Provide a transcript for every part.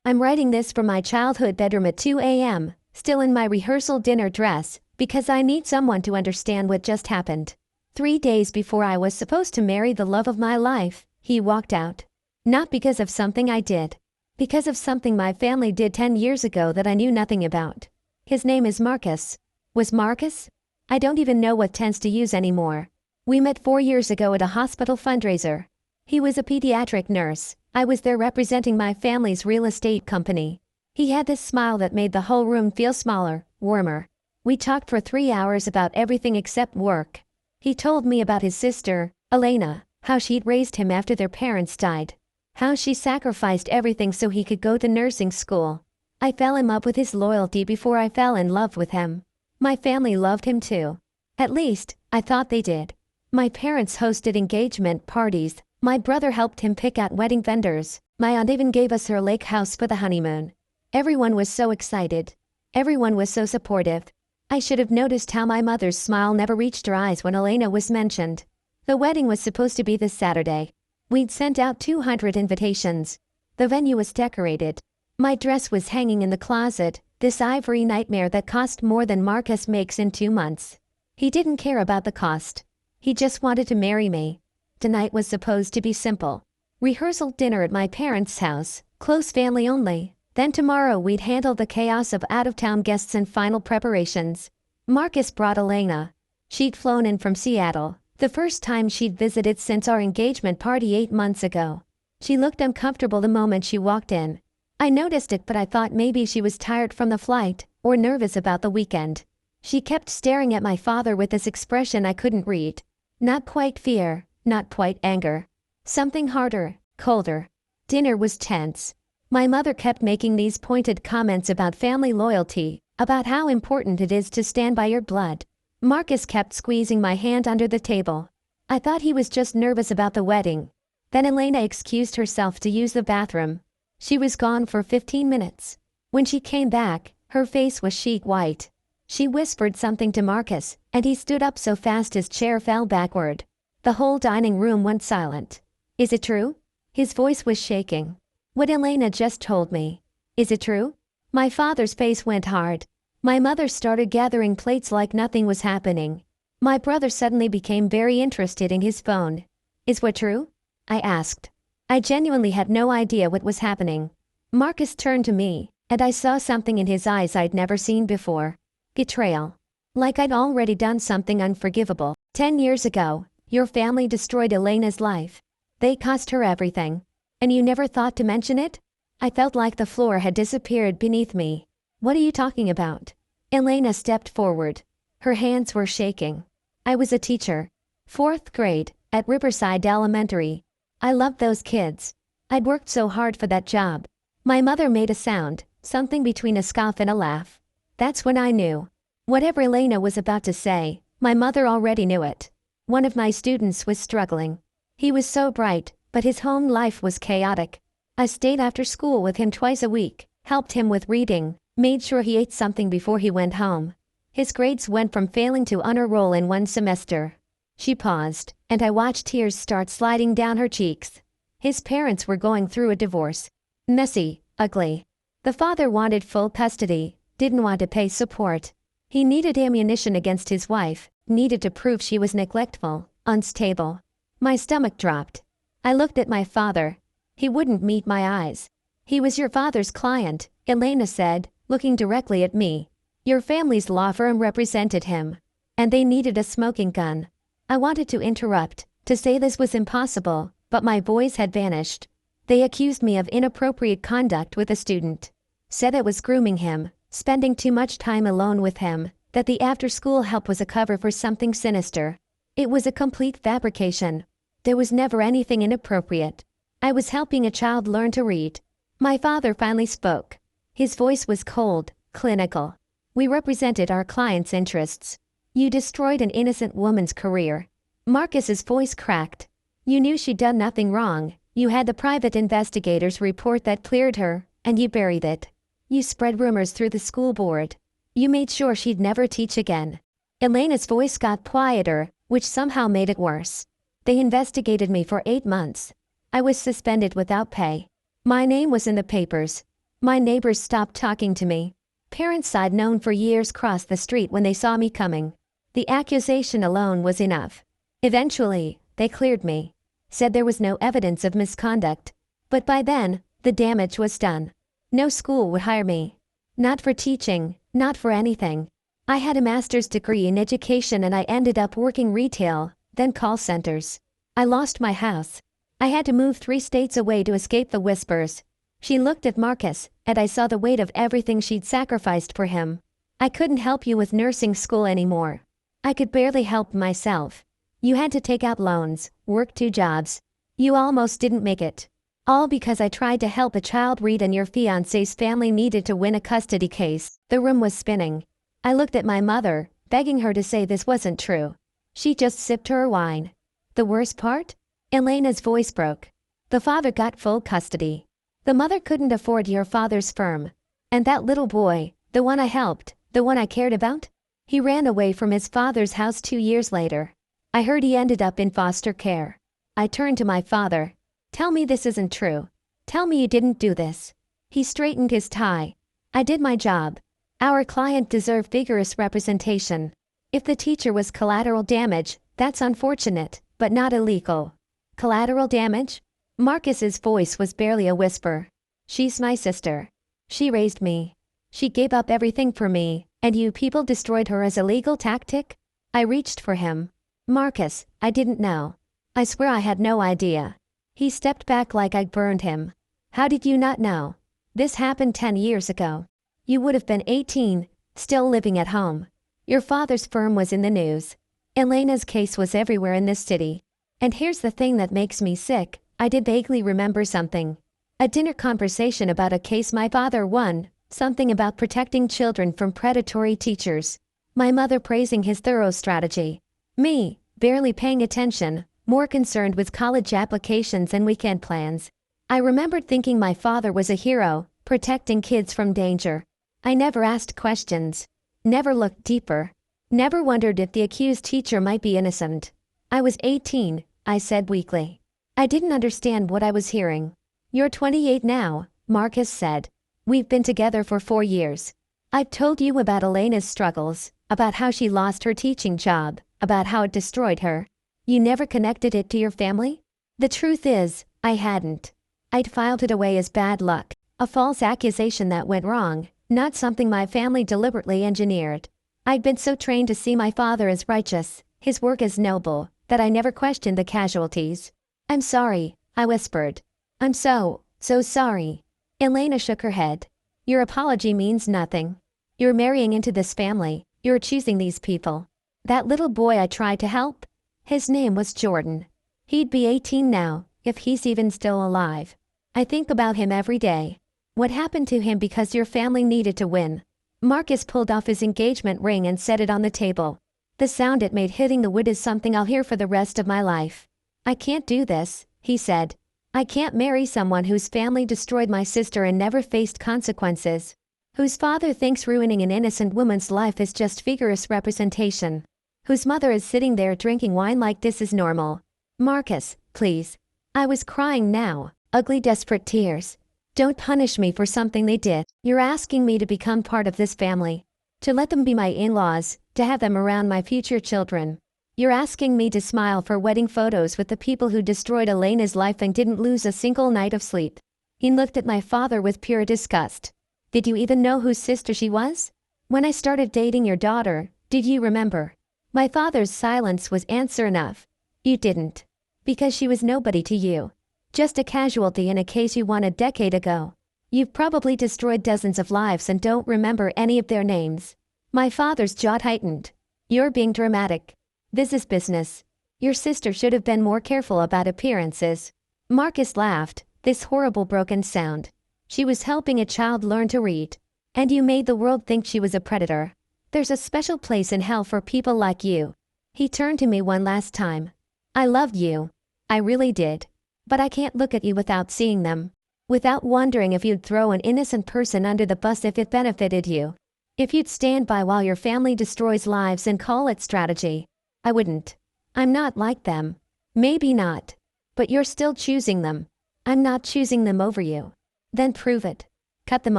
I'm writing this from my childhood bedroom at 2 a.m., still in my rehearsal dinner dress, because I need someone to understand what just happened. 3 days before I was supposed to marry the love of my life, he walked out. Not because of something I did. Because of something my family did 10 years ago that I knew nothing about. His name is Marcus. Was Marcus? I don't even know what tense to use anymore. We met 4 years ago at a hospital fundraiser. He was a pediatric nurse. I was there representing my family's real estate company. He had this smile that made the whole room feel smaller, warmer. We talked for 3 hours about everything except work. He told me about his sister, Elena, how she'd raised him after their parents died. How she sacrificed everything so he could go to nursing school. I fell in love with his loyalty before I fell in love with him. My family loved him too. At least, I thought they did. My parents hosted engagement parties. My brother helped him pick out wedding vendors. My aunt even gave us her lake house for the honeymoon. Everyone was so excited. Everyone was so supportive. I should have noticed how my mother's smile never reached her eyes when Elena was mentioned. The wedding was supposed to be this Saturday. We'd sent out 200 invitations. The venue was decorated. My dress was hanging in the closet, this ivory nightmare that cost more than Marcus makes in 2 months. He didn't care about the cost. He just wanted to marry me. Tonight was supposed to be simple. Rehearsal dinner at my parents' house, close family only. Then tomorrow we'd handle the chaos of out-of-town guests and final preparations. Marcus brought Elena. She'd flown in from Seattle, the first time she'd visited since our engagement party 8 months ago. She looked uncomfortable the moment she walked in. I noticed it, but I thought maybe she was tired from the flight, or nervous about the weekend. She kept staring at my father with this expression I couldn't read. Not quite fear, not quite anger. Something harder, colder. Dinner was tense. My mother kept making these pointed comments about family loyalty, about how important it is to stand by your blood. Marcus kept squeezing my hand under the table. I thought he was just nervous about the wedding. Then Elena excused herself to use the bathroom. She was gone for 15 minutes. When she came back, her face was sheet white. She whispered something to Marcus, and he stood up so fast his chair fell backward. The whole dining room went silent. Is it true? His voice was shaking. What Elena just told me. Is it true? My father's face went hard. My mother started gathering plates like nothing was happening. My brother suddenly became very interested in his phone. Is what true? I asked. I genuinely had no idea what was happening. Marcus turned to me, and I saw something in his eyes I'd never seen before. Betrayal. Like I'd already done something unforgivable. 10 years ago, your family destroyed Elena's life. They cost her everything. And you never thought to mention it? I felt like the floor had disappeared beneath me. What are you talking about? Elena stepped forward. Her hands were shaking. I was a teacher. 4th grade, at Riverside Elementary. I loved those kids. I'd worked so hard for that job. My mother made a sound, something between a scoff and a laugh. That's when I knew. Whatever Elena was about to say, my mother already knew it. One of my students was struggling. He was so bright, but his home life was chaotic. I stayed after school with him twice a week, helped him with reading, made sure he ate something before he went home. His grades went from failing to honor roll in 1 semester. She paused, and I watched tears start sliding down her cheeks. His parents were going through a divorce. Messy, ugly. The father wanted full custody, didn't want to pay support. He needed ammunition against his wife, needed to prove she was neglectful, unstable. My stomach dropped. I looked at my father. He wouldn't meet my eyes. He was your father's client, Elena said, looking directly at me. Your family's law firm represented him. And they needed a smoking gun. I wanted to interrupt, to say this was impossible, but my voice had vanished. They accused me of inappropriate conduct with a student. Said I was grooming him, spending too much time alone with him, that the after-school help was a cover for something sinister. It was a complete fabrication. There was never anything inappropriate. I was helping a child learn to read. My father finally spoke. His voice was cold, clinical. We represented our client's interests. You destroyed an innocent woman's career. Marcus's voice cracked. You knew she'd done nothing wrong. You had the private investigator's report that cleared her, and you buried it. You spread rumors through the school board. You made sure she'd never teach again. Elena's voice got quieter, which somehow made it worse. They investigated me for 8 months. I was suspended without pay. My name was in the papers. My neighbors stopped talking to me. Parents I'd known for years crossed the street when they saw me coming. The accusation alone was enough. Eventually, they cleared me. Said there was no evidence of misconduct. But by then, the damage was done. No school would hire me. Not for teaching, not for anything. I had a master's degree in education and I ended up working retail, then call centers. I lost my house. I had to move 3 states away to escape the whispers. She looked at Marcus, and I saw the weight of everything she'd sacrificed for him. I couldn't help you with nursing school anymore. I could barely help myself. You had to take out loans, work 2 jobs. You almost didn't make it. All because I tried to help a child read and your fiancé's family needed to win a custody case. The room was spinning. I looked at my mother, begging her to say this wasn't true. She just sipped her wine. The worst part? Elena's voice broke. The father got full custody. The mother couldn't afford your father's firm. And that little boy, the one I helped, the one I cared about? He ran away from his father's house 2 years later. I heard he ended up in foster care. I turned to my father. Tell me this isn't true. Tell me you didn't do this. He straightened his tie. I did my job. Our client deserved vigorous representation. If the teacher was collateral damage, that's unfortunate, but not illegal. Collateral damage? Marcus's voice was barely a whisper. She's my sister. She raised me. She gave up everything for me, and you people destroyed her as a legal tactic? I reached for him. Marcus, I didn't know. I swear I had no idea. He stepped back like I'd burned him. How did you not know? This happened 10 years ago. You would have been 18, still living at home. Your father's firm was in the news. Elena's case was everywhere in this city. And here's the thing that makes me sick. I did vaguely remember something. A dinner conversation about a case my father won, something about protecting children from predatory teachers. My mother praising his thorough strategy. Me, barely paying attention, more concerned with college applications and weekend plans. I remembered thinking my father was a hero, protecting kids from danger. I never asked questions. Never looked deeper. Never wondered if the accused teacher might be innocent. I was 18, I said weakly. I didn't understand what I was hearing. You're 28 now, Marcus said. We've been together for 4 years. I've told you about Elena's struggles, about how she lost her teaching job, about how it destroyed her. You never connected it to your family? The truth is, I hadn't. I'd filed it away as bad luck, a false accusation that went wrong, not something my family deliberately engineered. I'd been so trained to see my father as righteous, his work as noble, that I never questioned the casualties. I'm sorry, I whispered. I'm so sorry. Elena shook her head. Your apology means nothing. You're marrying into this family, you're choosing these people. That little boy I tried to help? His name was Jordan. He'd be 18 now, if he's even still alive. I think about him every day. What happened to him because your family needed to win? Marcus pulled off his engagement ring and set it on the table. The sound it made hitting the wood is something I'll hear for the rest of my life. I can't do this, he said. I can't marry someone whose family destroyed my sister and never faced consequences. Whose father thinks ruining an innocent woman's life is just vigorous representation. Whose mother is sitting there drinking wine like this is normal. Marcus, please. I was crying now, ugly desperate tears. Don't punish me for something they did. You're asking me to become part of this family. To let them be my in-laws, to have them around my future children. You're asking me to smile for wedding photos with the people who destroyed Elena's life and didn't lose a single night of sleep. He looked at my father with pure disgust. Did you even know whose sister she was? When I started dating your daughter, did you remember? My father's silence was answer enough. You didn't. Because she was nobody to you. Just a casualty in a case you won a decade ago. You've probably destroyed dozens of lives and don't remember any of their names. My father's jaw tightened. You're being dramatic. This is business. Your sister should have been more careful about appearances. Marcus laughed, this horrible broken sound. She was helping a child learn to read. And you made the world think she was a predator. There's a special place in hell for people like you. He turned to me one last time. I loved you. I really did. But I can't look at you without seeing them. Without wondering if you'd throw an innocent person under the bus if it benefited you. If you'd stand by while your family destroys lives and call it strategy. I wouldn't. I'm not like them. Maybe not. But you're still choosing them. I'm not choosing them over you. Then prove it. Cut them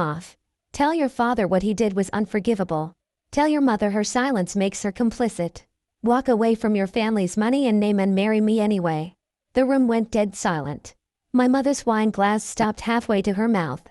off. Tell your father what he did was unforgivable. Tell your mother her silence makes her complicit. Walk away from your family's money and name and marry me anyway. The room went dead silent. My mother's wine glass stopped halfway to her mouth.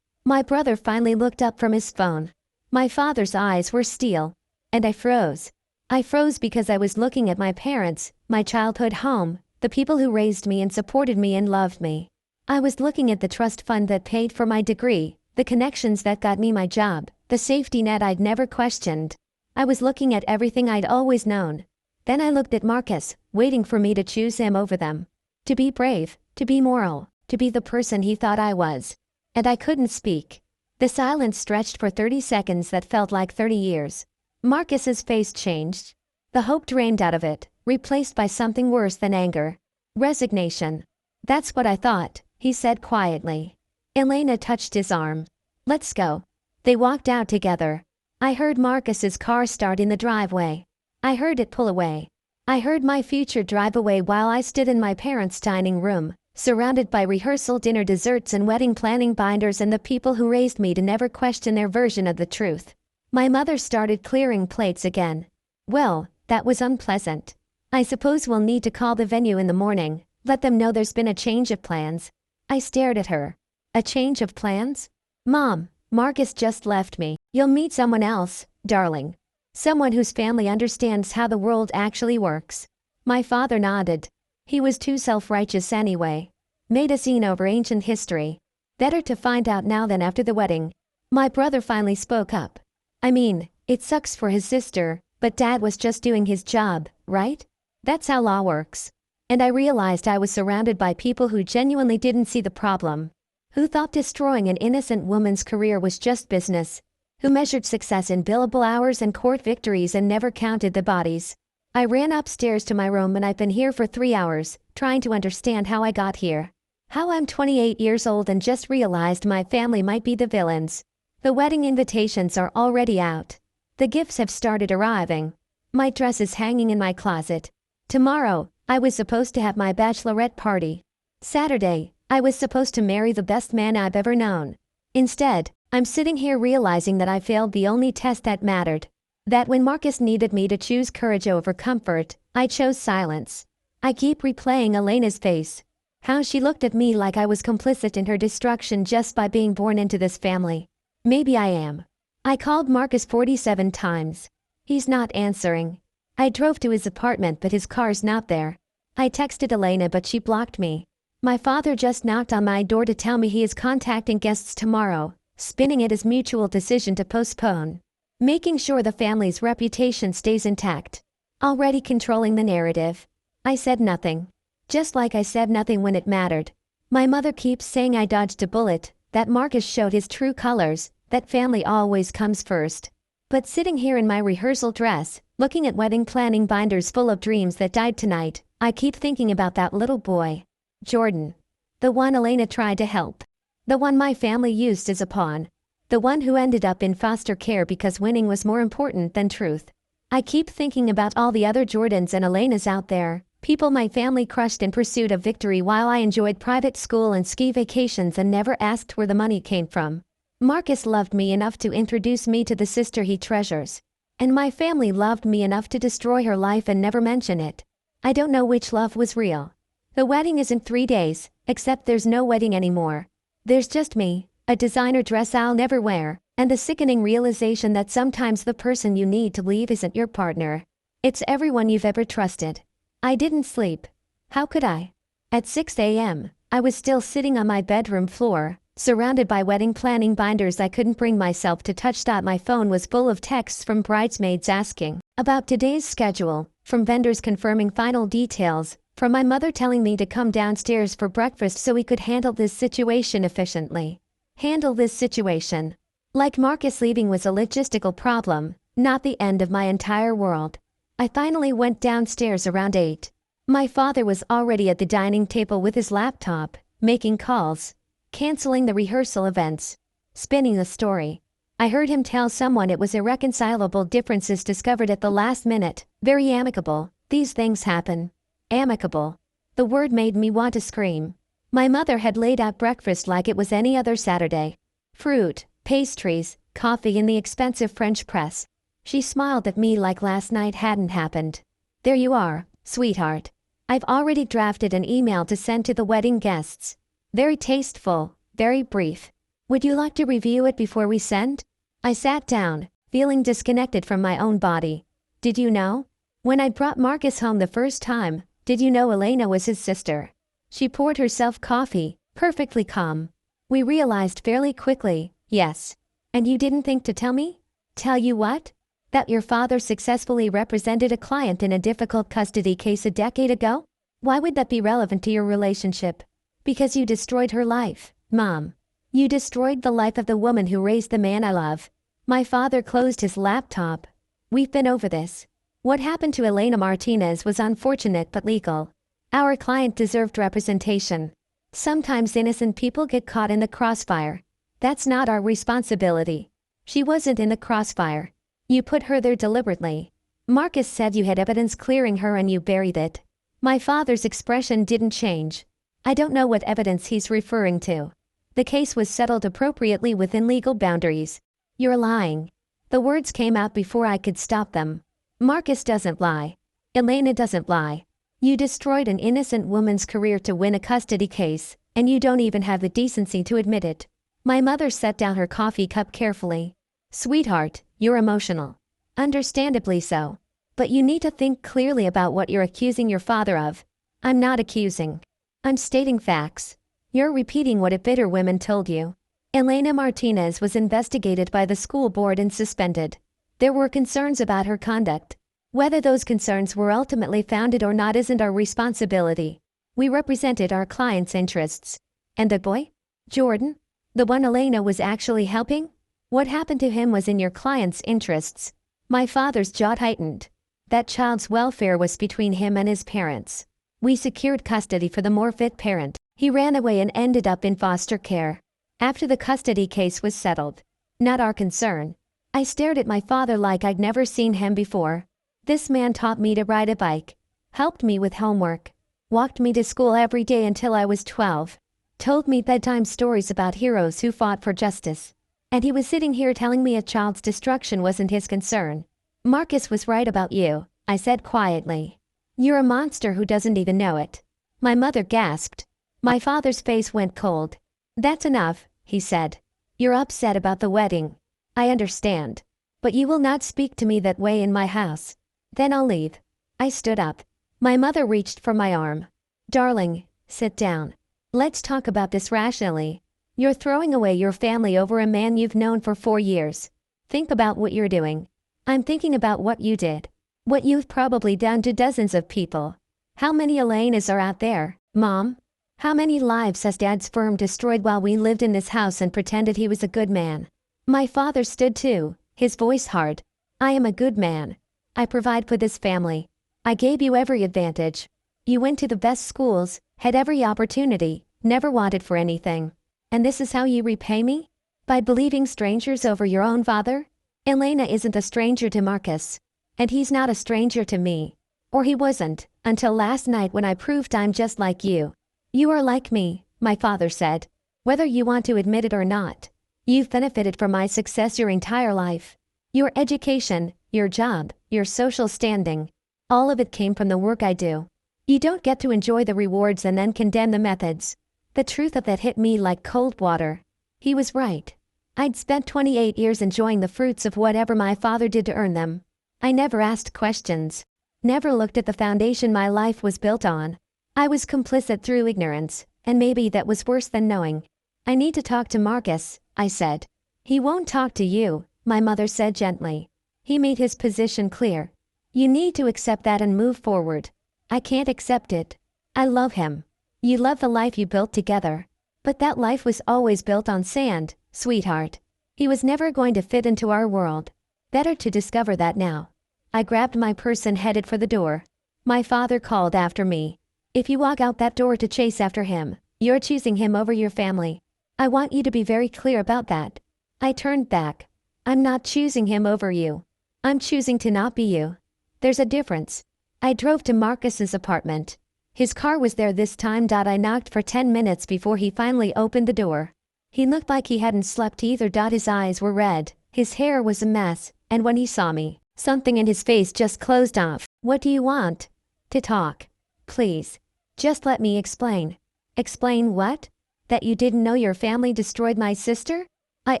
My brother finally looked up from his phone. My father's eyes were steel. And I froze. I froze because I was looking at my parents, my childhood home, the people who raised me and supported me and loved me. I was looking at the trust fund that paid for my degree, the connections that got me my job, the safety net I'd never questioned. I was looking at everything I'd always known. Then I looked at Marcus, waiting for me to choose him over them. To be brave, to be moral, to be the person he thought I was. And I couldn't speak. The silence stretched for 30 seconds that felt like 30 years. Marcus's face changed. The hope drained out of it, replaced by something worse than anger. Resignation. That's what I thought, he said quietly. Elena touched his arm. Let's go. They walked out together. I heard Marcus's car start in the driveway. I heard it pull away. I heard my future drive away while I stood in my parents' dining room, surrounded by rehearsal dinner desserts and wedding planning binders and the people who raised me to never question their version of the truth. My mother started clearing plates again. Well, that was unpleasant. I suppose we'll need to call the venue in the morning, let them know there's been a change of plans. I stared at her. A change of plans? Mom, Marcus just left me. You'll meet someone else, darling. Someone whose family understands how the world actually works. My father nodded. He was too self-righteous anyway. Made a scene over ancient history. Better to find out now than after the wedding. My brother finally spoke up. I mean, it sucks for his sister, but Dad was just doing his job, right? That's how law works. And I realized I was surrounded by people who genuinely didn't see the problem. Who thought destroying an innocent woman's career was just business. Who measured success in billable hours and court victories and never counted the bodies. I ran upstairs to my room and I've been here for 3 hours, trying to understand how I got here. How I'm 28 years old and just realized my family might be the villains. The wedding invitations are already out. The gifts have started arriving. My dress is hanging in my closet. Tomorrow, I was supposed to have my bachelorette party. Saturday, I was supposed to marry the best man I've ever known. Instead, I'm sitting here realizing that I failed the only test that mattered. That when Marcus needed me to choose courage over comfort, I chose silence. I keep replaying Elena's face. How she looked at me like I was complicit in her destruction just by being born into this family. Maybe I am. I called Marcus 47 times. He's not answering. I drove to his apartment but his car's not there. I texted Elena but she blocked me. My father just knocked on my door to tell me he is contacting guests tomorrow, spinning it as mutual decision to postpone. Making sure the family's reputation stays intact. Already controlling the narrative. I said nothing. Just like I said nothing when it mattered. My mother keeps saying I dodged a bullet, that Marcus showed his true colors, that family always comes first. But sitting here in my rehearsal dress, looking at wedding planning binders full of dreams that died tonight, I keep thinking about that little boy. Jordan. The one Elena tried to help. The one my family used as a pawn. The one who ended up in foster care because winning was more important than truth. I keep thinking about all the other Jordans and Elenas out there, people my family crushed in pursuit of victory while I enjoyed private school and ski vacations and never asked where the money came from. Marcus loved me enough to introduce me to the sister he treasures. And my family loved me enough to destroy her life and never mention it. I don't know which love was real. The wedding is in 3 days, except there's no wedding anymore. There's just me, a designer dress I'll never wear, and the sickening realization that sometimes the person you need to leave isn't your partner. It's everyone you've ever trusted. I didn't sleep. How could I? At 6 a.m., I was still sitting on my bedroom floor, surrounded by wedding planning binders I couldn't bring myself to touch. My phone was full of texts from bridesmaids asking about today's schedule, from vendors confirming final details, from my mother telling me to come downstairs for breakfast so we could handle this situation efficiently. Handle this situation. Like Marcus leaving was a logistical problem, not the end of my entire world. I finally went downstairs around 8. My father was already at the dining table with his laptop, making calls, canceling the rehearsal events, spinning the story. I heard him tell someone it was irreconcilable differences discovered at the last minute, very amicable. These things happen. Amicable. The word made me want to scream. My mother had laid out breakfast like it was any other Saturday. Fruit, pastries, coffee and the expensive French press. She smiled at me like last night hadn't happened. There you are, sweetheart. I've already drafted an email to send to the wedding guests. Very tasteful, very brief. Would you like to review it before we send? I sat down, feeling disconnected from my own body. Did you know? When I brought Marcus home the first time, did you know Elena was his sister? She poured herself coffee, perfectly calm. We realized fairly quickly, yes. And you didn't think to tell me? Tell you what? That your father successfully represented a client in a difficult custody case a decade ago? Why would that be relevant to your relationship? Because you destroyed her life, Mom. You destroyed the life of the woman who raised the man I love. My father closed his laptop. We've been over this. What happened to Elena Martinez was unfortunate but legal. Our client deserved representation. Sometimes innocent people get caught in the crossfire. That's not our responsibility. She wasn't in the crossfire. You put her there deliberately. Marcus said you had evidence clearing her and you buried it. My father's expression didn't change. I don't know what evidence he's referring to. The case was settled appropriately within legal boundaries. You're lying. The words came out before I could stop them. Marcus doesn't lie. Elena doesn't lie. You destroyed an innocent woman's career to win a custody case, and you don't even have the decency to admit it. My mother set down her coffee cup carefully. Sweetheart, you're emotional. Understandably so. But you need to think clearly about what you're accusing your father of. I'm not accusing. I'm stating facts. You're repeating what a bitter woman told you. Elena Martinez was investigated by the school board and suspended. There were concerns about her conduct. Whether those concerns were ultimately founded or not isn't our responsibility. We represented our client's interests. And the boy? Jordan? The one Elena was actually helping? What happened to him was in your client's interests. My father's jaw tightened. That child's welfare was between him and his parents. We secured custody for the more fit parent. He ran away and ended up in foster care. After the custody case was settled. Not our concern. I stared at my father like I'd never seen him before. This man taught me to ride a bike, helped me with homework, walked me to school every day until I was 12, told me bedtime stories about heroes who fought for justice. And he was sitting here telling me a child's destruction wasn't his concern. Marcus was right about you, I said quietly. You're a monster who doesn't even know it. My mother gasped. My father's face went cold. That's enough, he said. You're upset about the wedding. I understand. But you will not speak to me that way in my house. Then I'll leave. I stood up. My mother reached for my arm. Darling, sit down. Let's talk about this rationally. You're throwing away your family over a man you've known for 4 years. Think about what you're doing. I'm thinking about what you did. What you've probably done to dozens of people. How many Elenas are out there, Mom? How many lives has Dad's firm destroyed while we lived in this house and pretended he was a good man? My father stood too, his voice hard. I am a good man. I provide for this family. I gave you every advantage. You went to the best schools, had every opportunity, never wanted for anything. And this is how you repay me? By believing strangers over your own father? Elena isn't a stranger to Marcus. And he's not a stranger to me. Or he wasn't, until last night when I proved I'm just like you. You are like me, my father said. Whether you want to admit it or not. You've benefited from my success your entire life. Your education, your job, your social standing. All of it came from the work I do. You don't get to enjoy the rewards and then condemn the methods. The truth of that hit me like cold water. He was right. I'd spent 28 years enjoying the fruits of whatever my father did to earn them. I never asked questions. Never looked at the foundation my life was built on. I was complicit through ignorance, and maybe that was worse than knowing. I need to talk to Marcus, I said. He won't talk to you, my mother said gently. He made his position clear. You need to accept that and move forward. I can't accept it. I love him. You love the life you built together. But that life was always built on sand, sweetheart. He was never going to fit into our world. Better to discover that now. I grabbed my purse and headed for the door. My father called after me. If you walk out that door to chase after him, you're choosing him over your family. I want you to be very clear about that. I turned back. I'm not choosing him over you. I'm choosing to not be you. There's a difference. I drove to Marcus's apartment. His car was there this time. I knocked for 10 minutes before he finally opened the door. He looked like he hadn't slept either. His eyes were red, his hair was a mess, and when he saw me, something in his face just closed off. What do you want? To talk. Please. Just let me explain. Explain what? That you didn't know your family destroyed my sister? I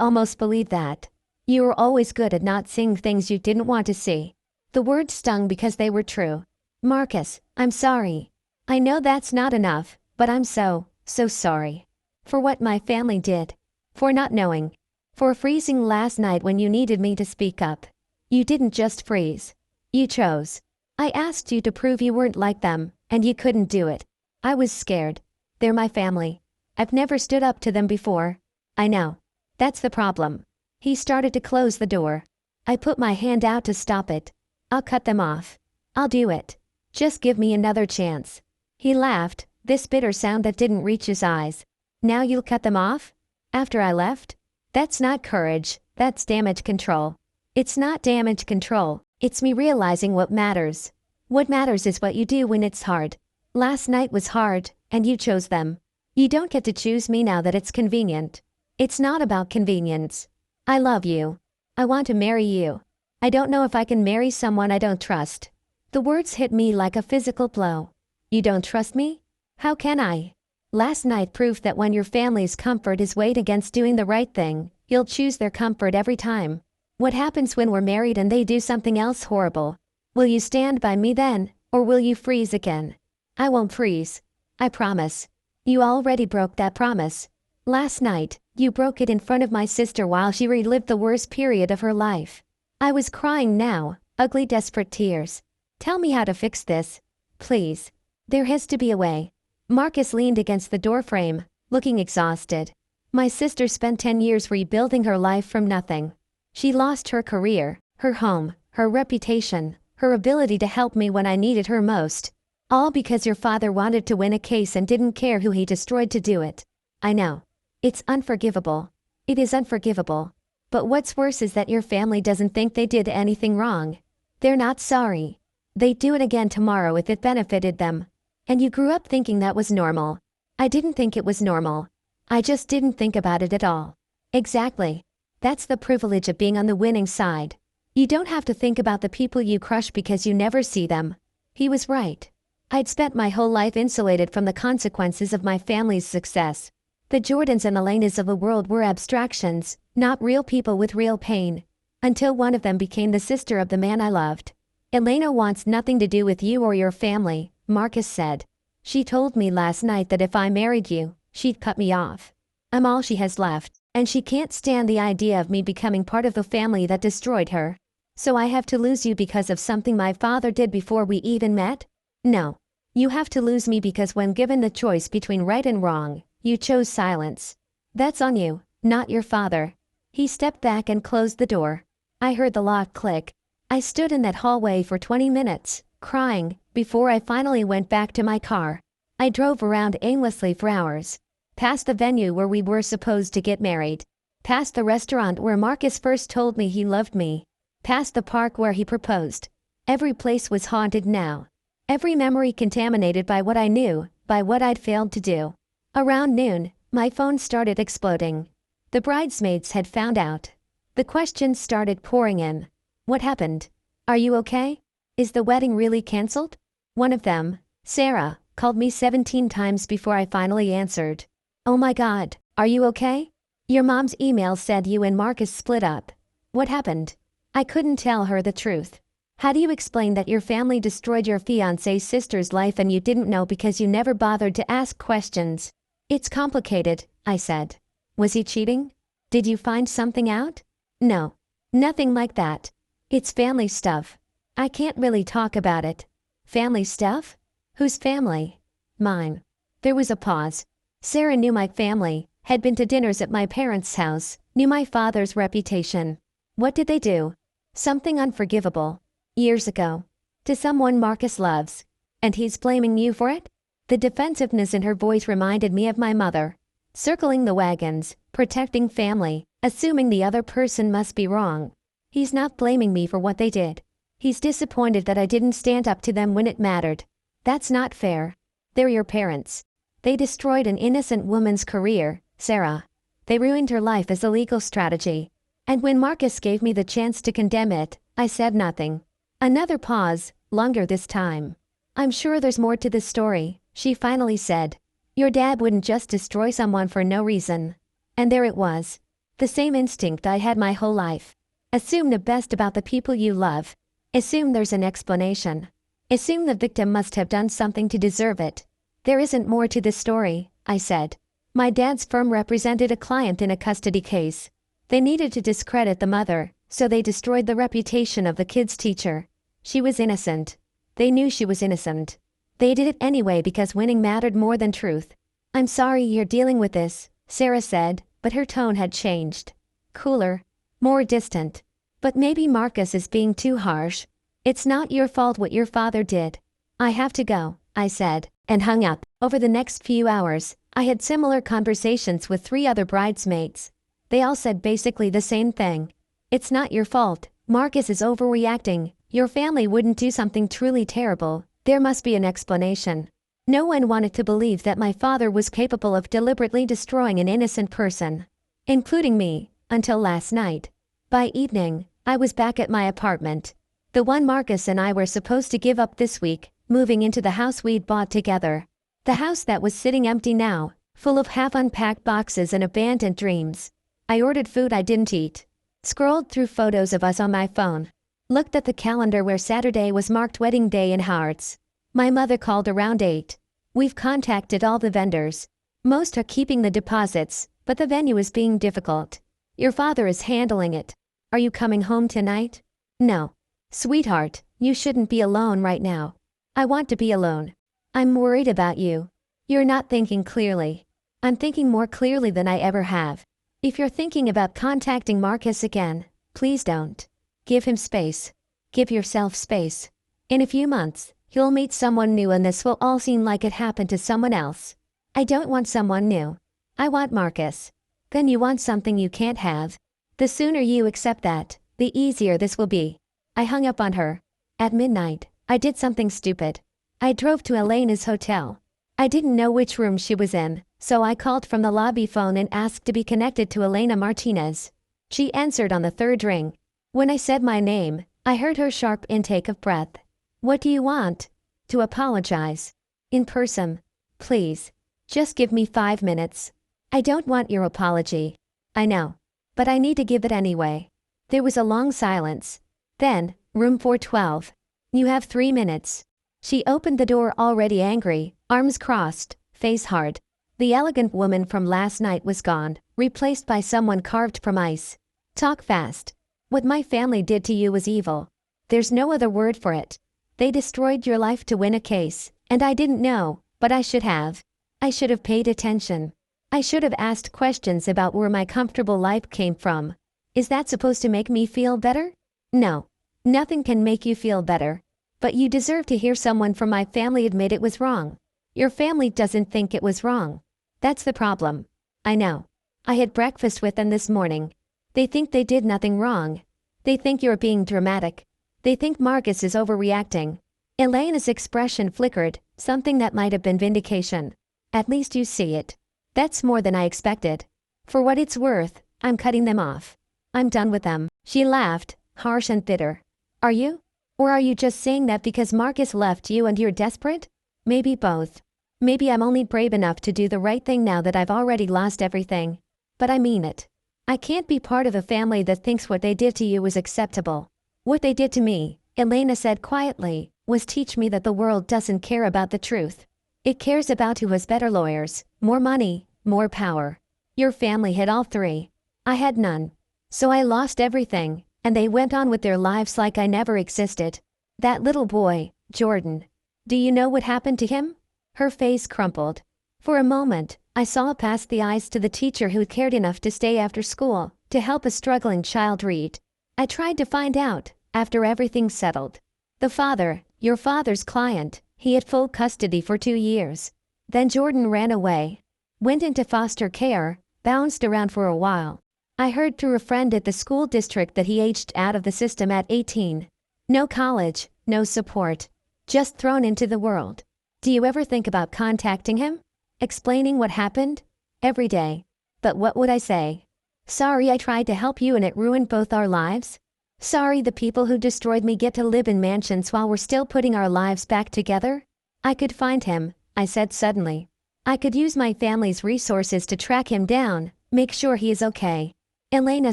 almost believed that. You were always good at not seeing things you didn't want to see. The words stung because they were true. Marcus, I'm sorry. I know that's not enough, but I'm so sorry. For what my family did. For not knowing. For freezing last night when you needed me to speak up. You didn't just freeze. You chose. I asked you to prove you weren't like them, and you couldn't do it. I was scared. They're my family. I've never stood up to them before. I know. That's the problem. He started to close the door. I put my hand out to stop it. I'll cut them off. I'll do it. Just give me another chance. He laughed, this bitter sound that didn't reach his eyes. Now you'll cut them off? After I left? That's not courage, that's damage control. It's not damage control, it's me realizing what matters. What matters is what you do when it's hard. Last night was hard, and you chose them. You don't get to choose me now that it's convenient. It's not about convenience. I love you. I want to marry you. I don't know if I can marry someone I don't trust. The words hit me like a physical blow. You don't trust me? How can I? Last night proved that when your family's comfort is weighed against doing the right thing, you'll choose their comfort every time. What happens when we're married and they do something else horrible? Will you stand by me then, or will you freeze again? I won't freeze. I promise. You already broke that promise. Last night, you broke it in front of my sister while she relived the worst period of her life. I was crying now, ugly desperate tears. Tell me how to fix this. Please. There has to be a way. Marcus leaned against the doorframe, looking exhausted. My sister spent 10 years rebuilding her life from nothing. She lost her career, her home, her reputation, her ability to help me when I needed her most. All because your father wanted to win a case and didn't care who he destroyed to do it. I know. It's unforgivable. It is unforgivable. But what's worse is that your family doesn't think they did anything wrong. They're not sorry. They'd do it again tomorrow if it benefited them. And you grew up thinking that was normal. I didn't think it was normal. I just didn't think about it at all. Exactly. That's the privilege of being on the winning side. You don't have to think about the people you crush because you never see them. He was right. I'd spent my whole life insulated from the consequences of my family's success. The Jordans and Elenas of the world were abstractions, not real people with real pain. Until one of them became the sister of the man I loved. Elena wants nothing to do with you or your family, Marcus said. She told me last night that if I married you, she'd cut me off. I'm all she has left, and she can't stand the idea of me becoming part of the family that destroyed her. So I have to lose you because of something my father did before we even met? No. You have to lose me because when given the choice between right and wrong, you chose silence. That's on you, not your father. He stepped back and closed the door. I heard the lock click. I stood in that hallway for 20 minutes, crying, before I finally went back to my car. I drove around aimlessly for hours. Past the venue where we were supposed to get married. Past the restaurant where Marcus first told me he loved me. Past the park where he proposed. Every place was haunted now. Every memory contaminated by what I knew, by what I'd failed to do. Around noon, my phone started exploding. The bridesmaids had found out. The questions started pouring in. What happened? Are you okay? Is the wedding really canceled? One of them, Sarah, called me 17 times before I finally answered. Oh my God, are you okay? Your mom's email said you and Marcus split up. What happened? I couldn't tell her the truth. How do you explain that your family destroyed your fiancé's sister's life and you didn't know because you never bothered to ask questions? It's complicated, I said. Was he cheating? Did you find something out? No. Nothing like that. It's family stuff. I can't really talk about it. Family stuff? Whose family? Mine. There was a pause. Sarah knew my family, had been to dinners at my parents' house, knew my father's reputation. What did they do? Something unforgivable. Years ago. To someone Marcus loves. And he's blaming you for it? The defensiveness in her voice reminded me of my mother. Circling the wagons, protecting family, assuming the other person must be wrong. He's not blaming me for what they did. He's disappointed that I didn't stand up to them when it mattered. That's not fair. They're your parents. They destroyed an innocent woman's career, Sarah. They ruined her life as a legal strategy. And when Marcus gave me the chance to condemn it, I said nothing. Another pause, longer this time. I'm sure there's more to this story, she finally said. Your dad wouldn't just destroy someone for no reason. And there it was. The same instinct I had my whole life. Assume the best about the people you love. Assume there's an explanation. Assume the victim must have done something to deserve it. There isn't more to this story, I said. My dad's firm represented a client in a custody case. They needed to discredit the mother, so they destroyed the reputation of the kid's teacher. She was innocent. They knew she was innocent. They did it anyway because winning mattered more than truth. I'm sorry you're dealing with this, Sarah said, but her tone had changed. Cooler. More distant. But maybe Marcus is being too harsh. It's not your fault what your father did. I have to go, I said, and hung up. Over the next few hours, I had similar conversations with 3 other bridesmaids. They all said basically the same thing. It's not your fault. Marcus is overreacting. Your family wouldn't do something truly terrible. There must be an explanation. No one wanted to believe that my father was capable of deliberately destroying an innocent person. Including me, until last night. By evening, I was back at my apartment. The one Marcus and I were supposed to give up this week, moving into the house we'd bought together. The house that was sitting empty now, full of half-unpacked boxes and abandoned dreams. I ordered food I didn't eat. Scrolled through photos of us on my phone. Looked at the calendar where Saturday was marked wedding day in hearts. My mother called around 8. We've contacted all the vendors. Most are keeping the deposits, but the venue is being difficult. Your father is handling it. Are you coming home tonight? No. Sweetheart, you shouldn't be alone right now. I want to be alone. I'm worried about you. You're not thinking clearly. I'm thinking more clearly than I ever have. If you're thinking about contacting Marcus again, please don't. Give him space. Give yourself space. In a few months, you'll meet someone new and this will all seem like it happened to someone else. I don't want someone new. I want Marcus. Then you want something you can't have. The sooner you accept that, the easier this will be. I hung up on her. At midnight, I did something stupid. I drove to Elena's hotel. I didn't know which room she was in, so I called from the lobby phone and asked to be connected to Elena Martinez. She answered on the 3rd ring. When I said my name, I heard her sharp intake of breath. What do you want? To apologize. In person. Please. Just give me 5 minutes. I don't want your apology. I know. But I need to give it anyway. There was a long silence. Then, room 412. You have 3 minutes. She opened the door already angry, arms crossed, face hard. The elegant woman from last night was gone, replaced by someone carved from ice. Talk fast. What my family did to you was evil. There's no other word for it. They destroyed your life to win a case, and I didn't know, but I should have. I should have paid attention. I should have asked questions about where my comfortable life came from. Is that supposed to make me feel better? No. Nothing can make you feel better. But you deserve to hear someone from my family admit it was wrong. Your family doesn't think it was wrong. That's the problem. I know. I had breakfast with them this morning. They think they did nothing wrong. They think you're being dramatic. They think Marcus is overreacting. Elena's expression flickered, something that might have been vindication. At least you see it. That's more than I expected. For what it's worth, I'm cutting them off. I'm done with them. She laughed, harsh and bitter. Are you? Or are you just saying that because Marcus left you and you're desperate? Maybe both. Maybe I'm only brave enough to do the right thing now that I've already lost everything. But I mean it. I can't be part of a family that thinks what they did to you was acceptable. What they did to me, Elena said quietly, was teach me that the world doesn't care about the truth. It cares about who has better lawyers, more money, more power. Your family had all 3. I had none. So I lost everything, and they went on with their lives like I never existed. That little boy, Jordan. Do you know what happened to him? Her face crumpled. For a moment, I saw past the eyes to the teacher who cared enough to stay after school, to help a struggling child read. I tried to find out, after everything settled. The father, your father's client, he had full custody for 2 years. Then Jordan ran away. Went into foster care, bounced around for a while. I heard through a friend at the school district that he aged out of the system at 18. No college, no support. Just thrown into the world. Do you ever think about contacting him? Explaining what happened? Every day. But what would I say? Sorry I tried to help you and it ruined both our lives? Sorry the people who destroyed me get to live in mansions while we're still putting our lives back together? I could find him, I said suddenly. I could use my family's resources to track him down, make sure he is okay. Elena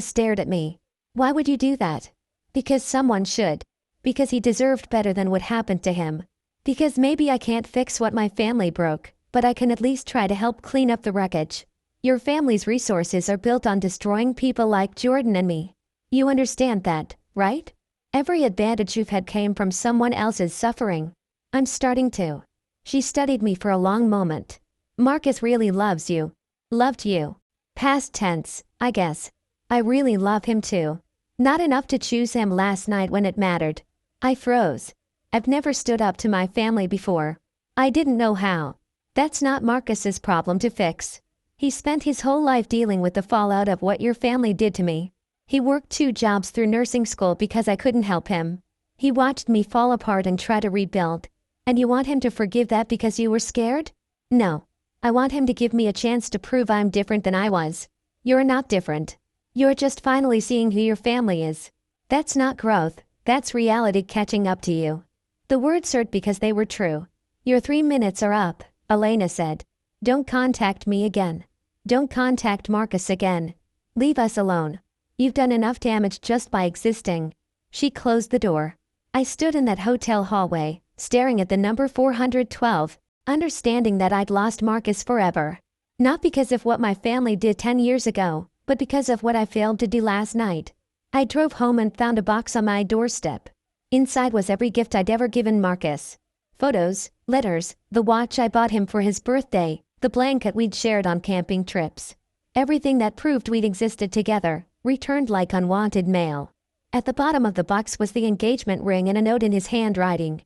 stared at me. Why would you do that? Because someone should. Because he deserved better than what happened to him. Because maybe I can't fix what my family broke, but I can at least try to help clean up the wreckage. Your family's resources are built on destroying people like Jordan and me. You understand that, right? Every advantage you've had came from someone else's suffering. I'm starting to. She studied me for a long moment. Marcus really loves you. Loved you. Past tense, I guess. I really love him too. Not enough to choose him last night when it mattered. I froze. I've never stood up to my family before. I didn't know how. That's not Marcus's problem to fix. He spent his whole life dealing with the fallout of what your family did to me. He worked 2 jobs through nursing school because I couldn't help him. He watched me fall apart and try to rebuild. And you want him to forgive that because you were scared? No. I want him to give me a chance to prove I'm different than I was. You're not different. You're just finally seeing who your family is. That's not growth, that's reality catching up to you. The words hurt because they were true. Your 3 minutes are up, Elena said. Don't contact me again. Don't contact Marcus again. Leave us alone. You've done enough damage just by existing. She closed the door. I stood in that hotel hallway, staring at the number 412, understanding that I'd lost Marcus forever. Not because of what my family did 10 years ago, but because of what I failed to do last night. I drove home and found a box on my doorstep. Inside was every gift I'd ever given Marcus. Photos, letters, the watch I bought him for his birthday, the blanket we'd shared on camping trips. Everything that proved we'd existed together, returned like unwanted mail. At the bottom of the box was the engagement ring and a note in his handwriting.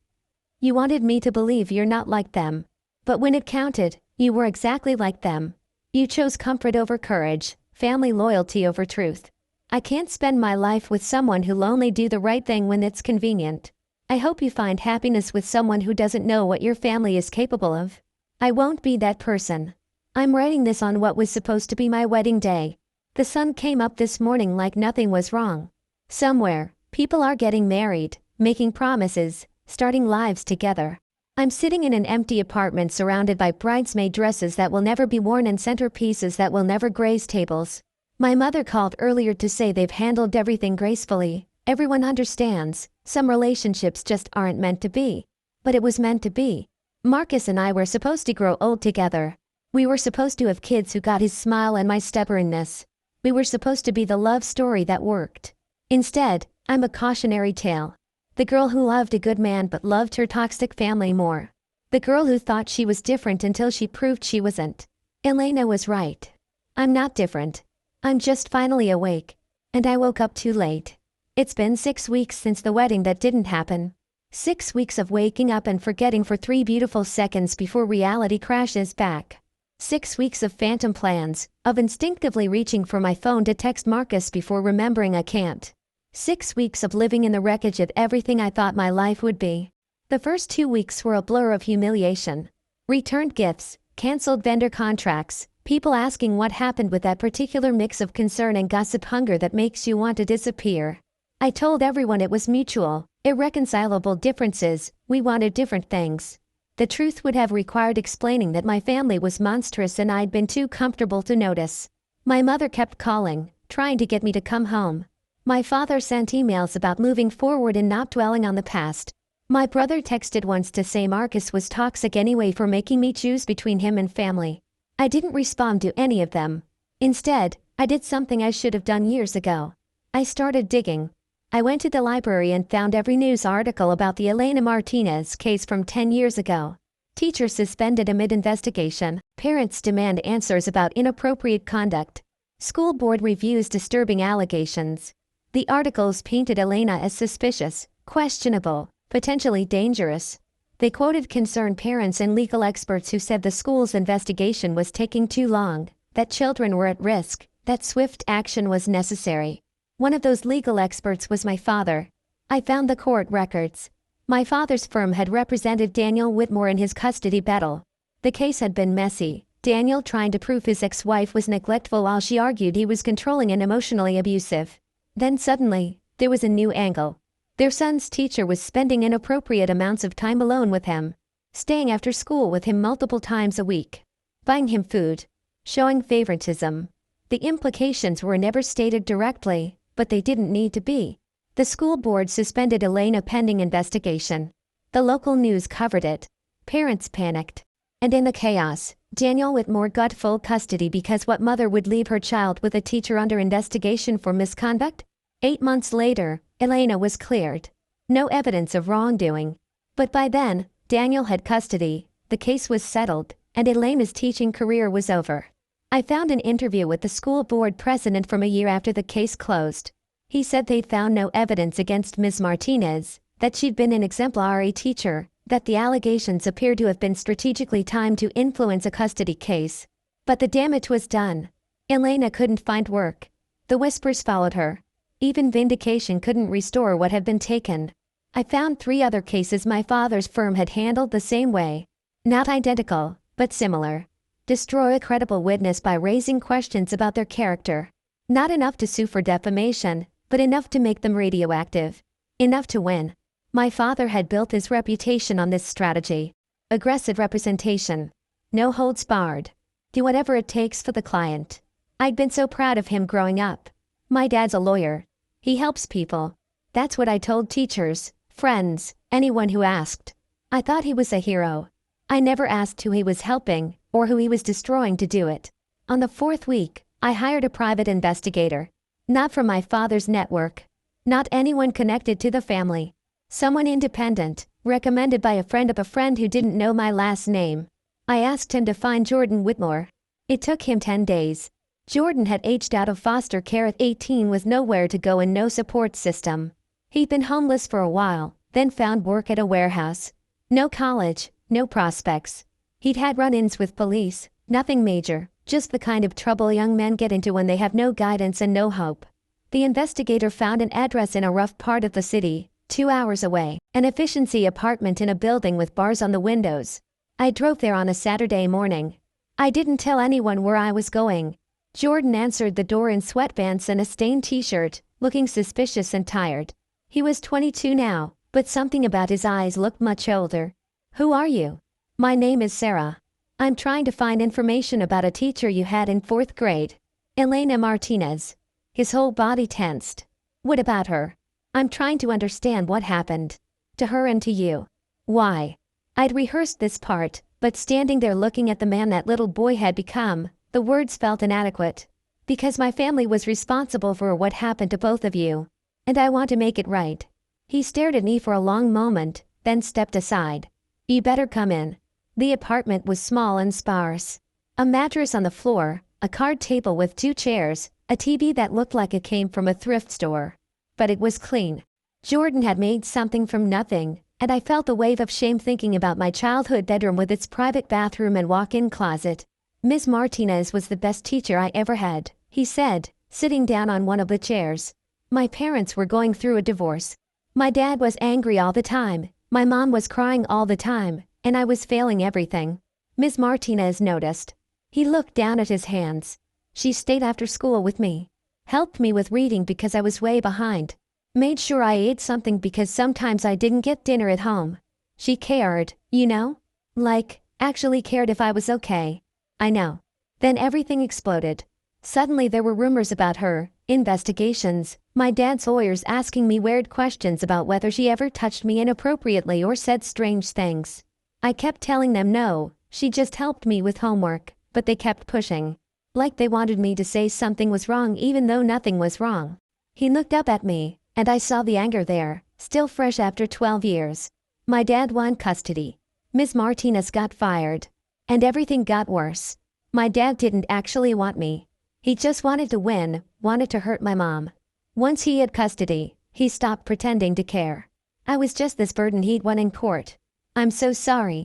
You wanted me to believe you're not like them. But when it counted, you were exactly like them. You chose comfort over courage, family loyalty over truth. I can't spend my life with someone who'll only do the right thing when it's convenient. I hope you find happiness with someone who doesn't know what your family is capable of. I won't be that person. I'm writing this on what was supposed to be my wedding day. The sun came up this morning like nothing was wrong. Somewhere, people are getting married, making promises, starting lives together. I'm sitting in an empty apartment surrounded by bridesmaid dresses that will never be worn and centerpieces that will never grace tables. My mother called earlier to say they've handled everything gracefully. Everyone understands, some relationships just aren't meant to be. But it was meant to be. Marcus and I were supposed to grow old together. We were supposed to have kids who got his smile and my stubbornness. We were supposed to be the love story that worked. Instead, I'm a cautionary tale. The girl who loved a good man but loved her toxic family more. The girl who thought she was different until she proved she wasn't. Elena was right. I'm not different. I'm just finally awake. And I woke up too late. It's been 6 weeks since the wedding that didn't happen. 6 weeks of waking up and forgetting for 3 beautiful seconds before reality crashes back. 6 weeks of phantom plans, of instinctively reaching for my phone to text Marcus before remembering I can't. 6 weeks of living in the wreckage of everything I thought my life would be. The first 2 weeks were a blur of humiliation. Returned gifts, cancelled vendor contracts, people asking what happened with that particular mix of concern and gossip hunger that makes you want to disappear. I told everyone it was mutual, irreconcilable differences, we wanted different things. The truth would have required explaining that my family was monstrous and I'd been too comfortable to notice. My mother kept calling, trying to get me to come home. My father sent emails about moving forward and not dwelling on the past. My brother texted once to say Marcus was toxic anyway for making me choose between him and family. I didn't respond to any of them. Instead, I did something I should have done years ago. I started digging. I went to the library and found every news article about the Elena Martinez case from 10 years ago. Teacher suspended amid investigation. Parents demand answers about inappropriate conduct. School board reviews disturbing allegations. The articles painted Elena as suspicious, questionable, potentially dangerous. They quoted concerned parents and legal experts who said the school's investigation was taking too long, that children were at risk, that swift action was necessary. One of those legal experts was my father. I found the court records. My father's firm had represented Daniel Whitmore in his custody battle. The case had been messy, Daniel trying to prove his ex-wife was neglectful while she argued he was controlling and emotionally abusive. Then suddenly, there was a new angle. Their son's teacher was spending inappropriate amounts of time alone with him, staying after school with him multiple times a week, buying him food, showing favoritism. The implications were never stated directly, but they didn't need to be. The school board suspended Elena pending investigation. The local news covered it. Parents panicked. And in the chaos, Daniel Whitmore got full custody because what mother would leave her child with a teacher under investigation for misconduct? 8 months later, Elena was cleared. No evidence of wrongdoing. But by then, Daniel had custody, the case was settled, and Elena's teaching career was over. I found an interview with the school board president from a year after the case closed. He said they found no evidence against Ms. Martinez, that she'd been an exemplary teacher, that the allegations appeared to have been strategically timed to influence a custody case. But the damage was done. Elena couldn't find work. The whispers followed her. Even vindication couldn't restore what had been taken. I found 3 other cases my father's firm had handled the same way. Not identical, but similar. Destroy a credible witness by raising questions about their character. Not enough to sue for defamation, but enough to make them radioactive. Enough to win. My father had built his reputation on this strategy. Aggressive representation. No holds barred. Do whatever it takes for the client. I'd been so proud of him growing up. My dad's a lawyer. He helps people. That's what I told teachers, friends, anyone who asked. I thought he was a hero. I never asked who he was helping, or who he was destroying to do it. On the 4th week, I hired a private investigator. Not from my father's network. Not anyone connected to the family. Someone independent, recommended by a friend of a friend who didn't know my last name. I asked him to find Jordan Whitmore. It took him 10 days. Jordan had aged out of foster care at 18 with nowhere to go and no support system. He'd been homeless for a while, then found work at a warehouse. No college, no prospects. He'd had run-ins with police, nothing major, just the kind of trouble young men get into when they have no guidance and no hope. The investigator found an address in a rough part of the city, 2 hours away, an efficiency apartment in a building with bars on the windows. I drove there on a Saturday morning. I didn't tell anyone where I was going. Jordan answered the door in sweatpants and a stained t-shirt, looking suspicious and tired. He was 22 now, but something about his eyes looked much older. Who are you? My name is Sarah. I'm trying to find information about a teacher you had in 4th grade. Elena Martinez. His whole body tensed. What about her? I'm trying to understand what happened. To her and to you. Why? I'd rehearsed this part, but standing there looking at the man that little boy had become, the words felt inadequate. Because my family was responsible for what happened to both of you. And I want to make it right. He stared at me for a long moment, then stepped aside. You better come in. The apartment was small and sparse. A mattress on the floor, a card table with 2 chairs, a TV that looked like it came from a thrift store. But it was clean. Jordan had made something from nothing, and I felt a wave of shame thinking about my childhood bedroom with its private bathroom and walk-in closet. Ms. Martinez was the best teacher I ever had, he said, sitting down on one of the chairs. My parents were going through a divorce. My dad was angry all the time, my mom was crying all the time, and I was failing everything. Ms. Martinez noticed. He looked down at his hands. She stayed after school with me. Helped me with reading because I was way behind. Made sure I ate something because sometimes I didn't get dinner at home. She cared, you know? Like, actually cared if I was okay. I know. Then everything exploded. Suddenly there were rumors about her, investigations, my dad's lawyers asking me weird questions about whether she ever touched me inappropriately or said strange things. I kept telling them no, she just helped me with homework, but they kept pushing. Like they wanted me to say something was wrong even though nothing was wrong. He looked up at me, and I saw the anger there, still fresh after 12 years. My dad won custody. Ms. Martinez got fired. And everything got worse. My dad didn't actually want me. He just wanted to win, wanted to hurt my mom. Once he had custody, he stopped pretending to care. I was just this burden he'd won in court. I'm so sorry.